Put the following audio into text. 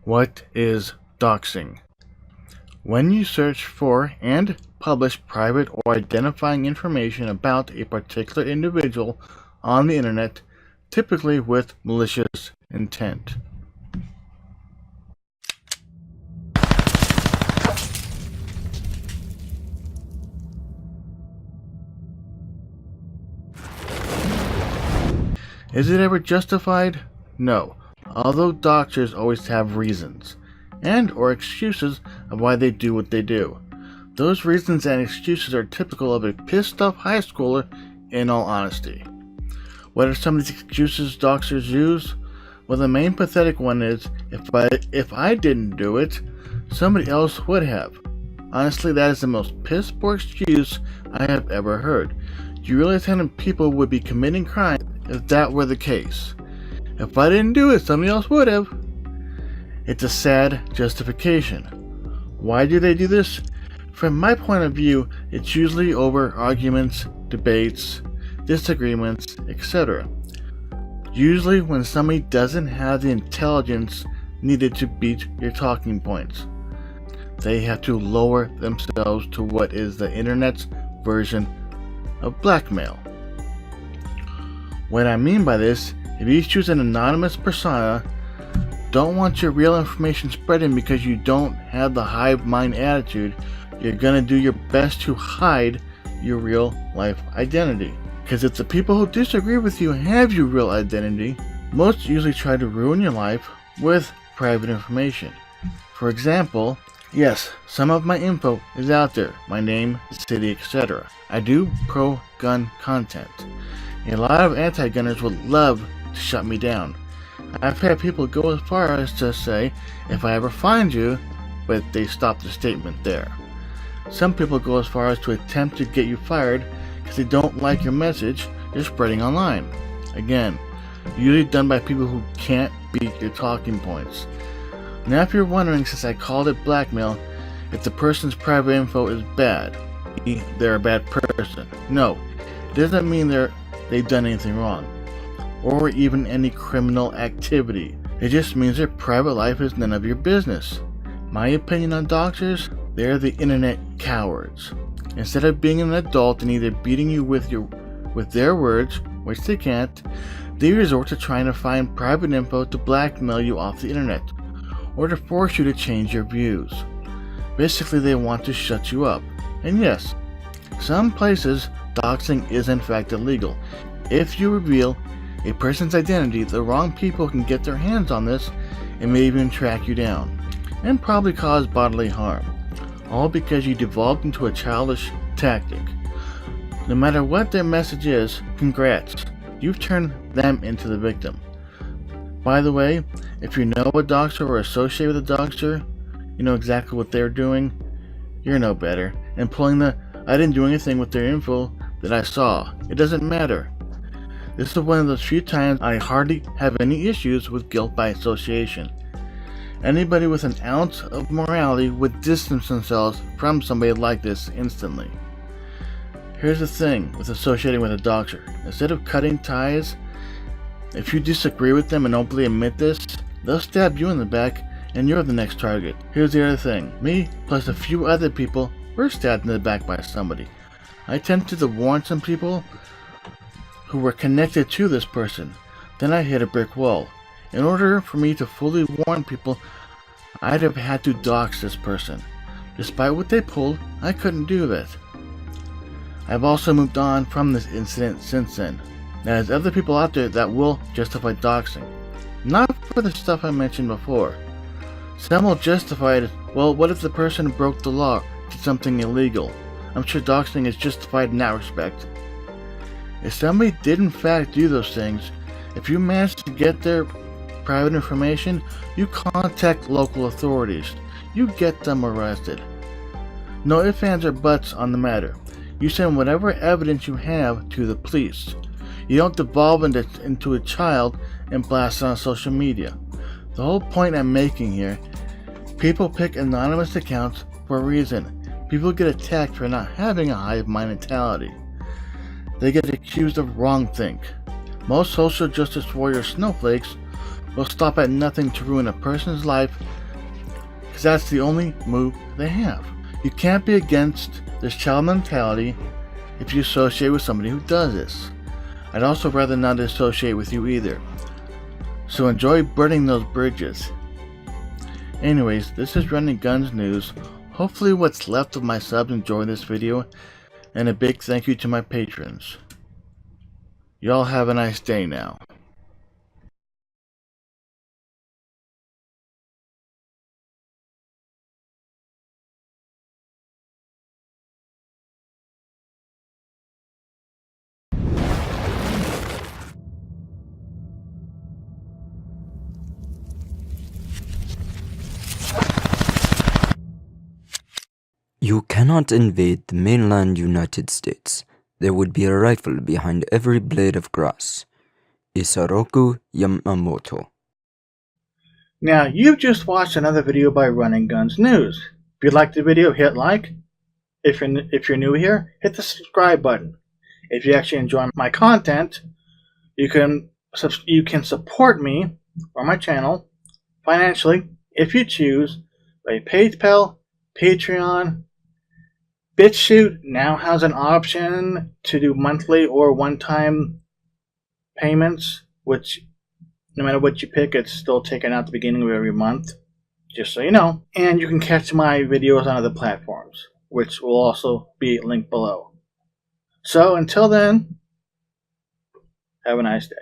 What is doxing? When you search for and publish private or identifying information about a particular individual on the internet, typically with malicious intent. Is it ever justified? No, although doxers always have reasons and or excuses of why they do what they do. Those reasons and excuses are typical of a pissed off high schooler, in all honesty. What are some of these excuses doxers use? Well, the main pathetic one is, if I didn't do it, somebody else would have. Honestly, that is the most piss poor excuse I have ever heard. Do you realize how many people would be committing crime if that were the case? If I didn't do it, somebody else would have. It's a sad justification. Why do they do this? From my point of view, it's usually over arguments, debates, disagreements, etc. Usually when somebody doesn't have the intelligence needed to beat your talking points. They have to lower themselves to what is the internet's version of blackmail. What I mean by this, if you choose an anonymous persona, don't want your real information spreading because you don't have the hive mind attitude, you're gonna do your best to hide your real life identity. Because if the people who disagree with you have your real identity, most usually try to ruin your life with private information. For example, yes, some of my info is out there, my name, city, etc. I do pro-gun content. A lot of anti-gunners would love to shut me down. I've had people go as far as to say, if I ever find you, but they stop the statement there. Some people go as far as to attempt to get you fired because they don't like your message you're spreading online. Again, usually done by people who can't beat your talking points. Now if you're wondering, since I called it blackmail, if the person's private info is bad, they're a bad person. No, it doesn't mean they've done anything wrong, or even any criminal activity. It just means their private life is none of your business. My opinion on doxers, they're the internet cowards. Instead of being an adult and either beating you with their words, which they can't, they resort to trying to find private info to blackmail you off the internet, or to force you to change your views. Basically, they want to shut you up. And yes, some places doxing is in fact illegal. If you reveal a person's identity, the wrong people can get their hands on this and may even track you down, and probably cause bodily harm, all because you devolved into a childish tactic. No matter what their message is, congrats, you've turned them into the victim. By the way, if you know a doxer or associate with a doxer, you know exactly what they're doing, you're no better, and pulling the I didn't do anything with their info that I saw. It doesn't matter. This is one of those few times I hardly have any issues with guilt by association. Anybody with an ounce of morality would distance themselves from somebody like this instantly. Here's the thing with associating with a doxer. Instead of cutting ties, if you disagree with them and openly admit this, they'll stab you in the back and you're the next target. Here's the other thing. Me, plus a few other people, were stabbed in the back by somebody. I attempted to warn some people who were connected to this person. Then I hit a brick wall. In order for me to fully warn people, I'd have had to dox this person. Despite what they pulled, I couldn't do that. I've also moved on from this incident since then. There's other people out there that will justify doxing. Not for the stuff I mentioned before. Some will justify it as, well, what if the person broke the law, did something illegal? I'm sure doxing is justified in that respect. If somebody did in fact do those things, if you manage to get their private information, you contact local authorities. You get them arrested. No ifs, ands, or buts on the matter. You send whatever evidence you have to the police. You don't devolve into a child and blast it on social media. The whole point I'm making here, people pick anonymous accounts for a reason. People get attacked for not having a hive mind mentality. They get accused of wrongthink. Most social justice warrior snowflakes will stop at nothing to ruin a person's life, because that's the only move they have. You can't be against this child mentality if you associate with somebody who does this. I'd also rather not associate with you either. So enjoy burning those bridges. Anyways, this is Running Guns News. Hopefully what's left of my subs enjoy this video, and a big thank you to my patrons. Y'all have a nice day now. You cannot invade the mainland United States. There would be a rifle behind every blade of grass. Isoroku Yamamoto. Now, you've just watched another video by Running Guns News. If you liked the video, hit like. If you're new here, hit the subscribe button. If you actually enjoy my content, you can support me or my channel financially if you choose by PayPal, Patreon. BitChute now has an option to do monthly or one-time payments, which no matter what you pick, it's still taken out at the beginning of every month, just so you know. And you can catch my videos on other platforms, which will also be linked below. So until then, have a nice day.